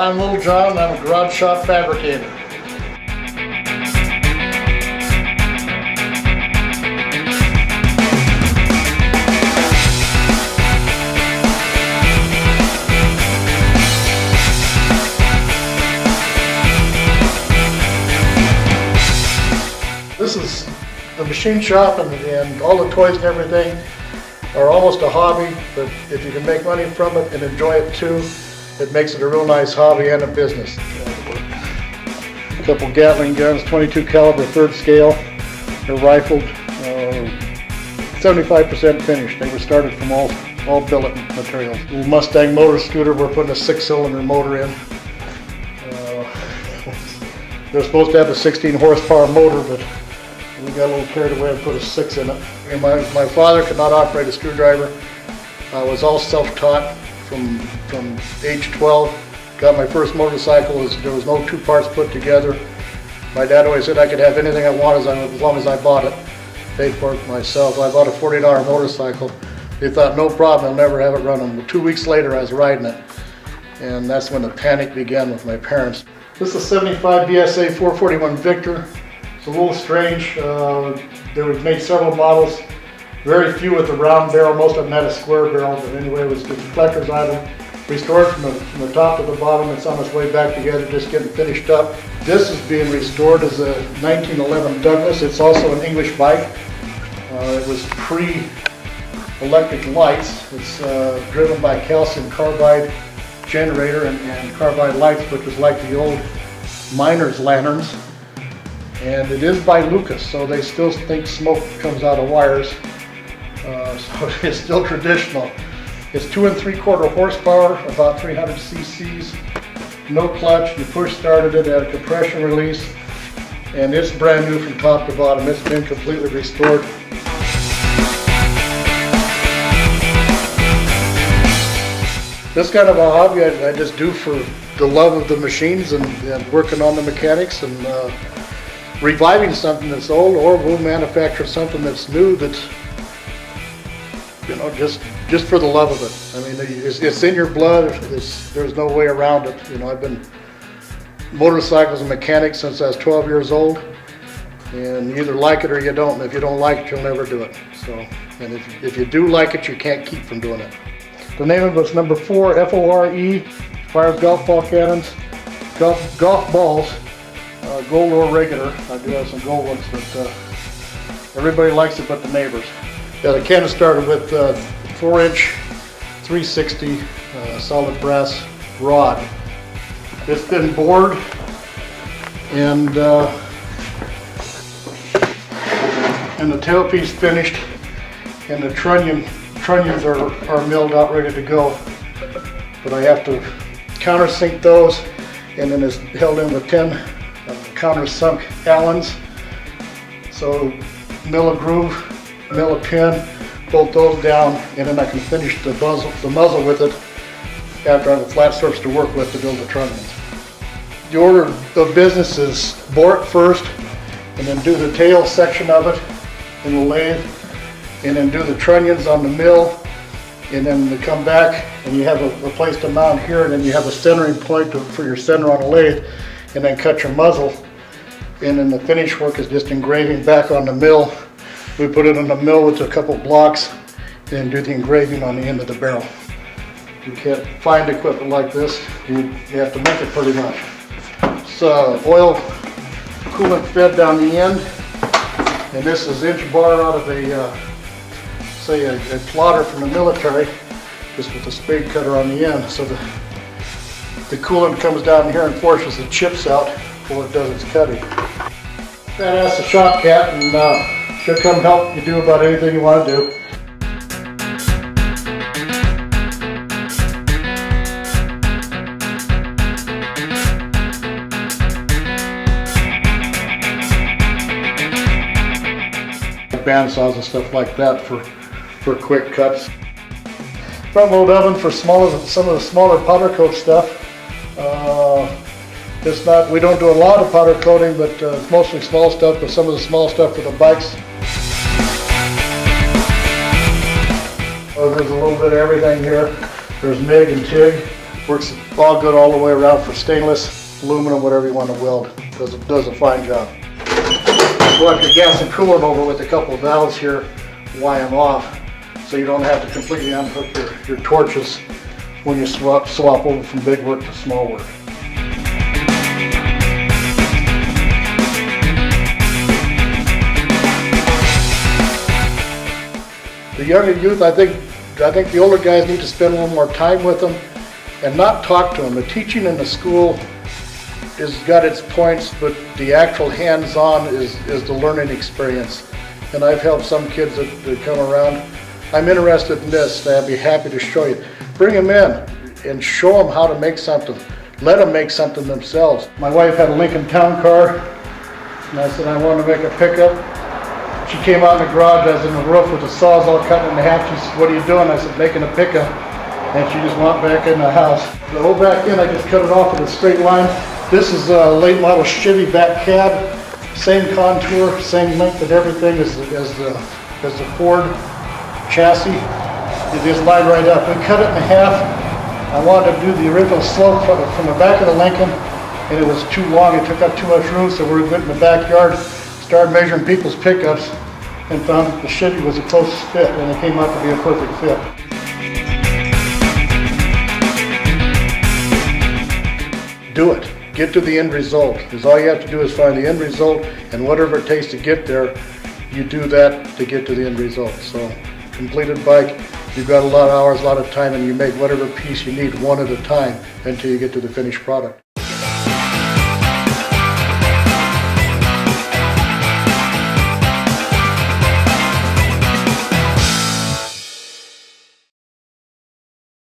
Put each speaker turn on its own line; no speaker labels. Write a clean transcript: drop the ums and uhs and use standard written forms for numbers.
I'm Little Jon, I'm a garage shop fabricator. This is the machine shop, and all the toys and everything are almost a hobby, but if you can make money from it and enjoy it too, it makes it a real nice hobby and a business. A couple Gatling guns, 22 caliber, 3rd scale. They're rifled, 75% finished. They were started from all billet materials. The Mustang motor scooter, we're putting a 6-cylinder motor in. They're supposed to have a 16 horsepower motor, but we got a little carried away and put a 6 in it. And my father could not operate a screwdriver. I was all self-taught from age 12. Got my first motorcycle. There was no 2 parts put together. My dad always said I could have anything I wanted as long as I bought it. Paid for it myself. I bought a $40 motorcycle. They thought, no problem, I'll never have it running. Well, 2 weeks later I was riding it. And that's when the panic began with my parents. This is a 75 BSA 441 Victor. It's a little strange. They made several models. Very few with a round barrel. Most of them had a square barrel, but anyway, it was just a collector's item. Restored from the top to the bottom. It's on its way back together, just getting finished up. This is being restored as a 1911 Douglas. It's also an English bike. It was pre-electric lights. It's driven by calcium carbide generator and carbide lights, which was like the old miner's lanterns. And it is by Lucas, so they still think smoke comes out of wires. So it's still traditional. It's 2 3/4 horsepower, about 300 cc's. No clutch. You push started it at a compression release, and it's brand new from top to bottom. It's been completely restored. This kind of a hobby I just do for the love of the machines and working on the mechanics and reviving something that's old, or we'll manufacture something that's new that's, you know, just for the love of it. I mean, it's in your blood. There's no way around it. You know, I've been motorcycles and mechanics since I was 12 years old, and you either like it or you don't. And if you don't like it, you'll never do it. So, and if you do like it, you can't keep from doing it. The name of it's number 4, F-O-R-E. Fires golf ball cannons, golf balls, gold or regular. I do have some gold ones, but everybody likes it but the neighbors. Yeah, the cannon started with 4-inch 360 solid brass rod. It's been bored and the tailpiece finished, and the trunnions are milled out ready to go. But I have to countersink those, and then it's held in with 10 countersunk Allens. So mill a groove, mill a pin, bolt those down, and then I can finish the muzzle with it after I have a flat surface to work with to build the trunnions. The order of business is bore it first, and then do the tail section of it in the lathe, and then do the trunnions on the mill, and then to come back and you have a place to mount here, and then you have a centering point for your center on the lathe, and then cut your muzzle. And then the finish work is just engraving back on the mill. We put it in the mill with a couple blocks and then do the engraving on the end of the barrel. You can't find equipment like this. You have to make it pretty much. It's oil coolant fed down the end, and this is inch bar out of a plotter from the military, just with a spade cutter on the end. So the coolant comes down here and forces the chips out before it does its cutting. That's the shop cat, and she'll come help you do about anything you want to do. Bandsaws and stuff like that for quick cuts. Front load oven for some of the smaller powder coat stuff. We don't do a lot of powder coating, but it's mostly small stuff, but some of the small stuff for the bikes. There's a little bit of everything here. There's MIG and TIG. Works all good all the way around for stainless, aluminum, whatever you want to weld. Does a fine job. Swap your gas and coolant over with a couple of valves here, wire them off, so you don't have to completely unhook your torches when you swap over from big work to small work. The younger youth, I think the older guys need to spend a little more time with them and not talk to them. The teaching in the school has got its points, but the actual hands-on is the learning experience. And I've helped some kids that come around. I'm interested in this, and I'd be happy to show you. Bring them in and show them how to make something. Let them make something themselves. My wife had a Lincoln Town Car, and I said I wanted to make a pickup. She came out in the garage, I was in the roof with the saws all cut in half. She said, "What are you doing?" I said, "Making a pickup." And she just went back in the house. The whole back end, I just cut it off with a straight line. This is a late model Chevy back cab. Same contour, same length and everything as the Ford chassis. It just lined right up. We cut it in half. I wanted to do the original slope from the back of the Lincoln, and it was too long. It took up too much room, so we went in the backyard, started measuring people's pickups, and found that the Chevy was the closest fit, and it came out to be a perfect fit. Do it. Get to the end result. Because all you have to do is find the end result, and whatever it takes to get there, you do that to get to the end result. So, completed bike, you've got a lot of hours, a lot of time, and you make whatever piece you need one at a time until you get to the finished product.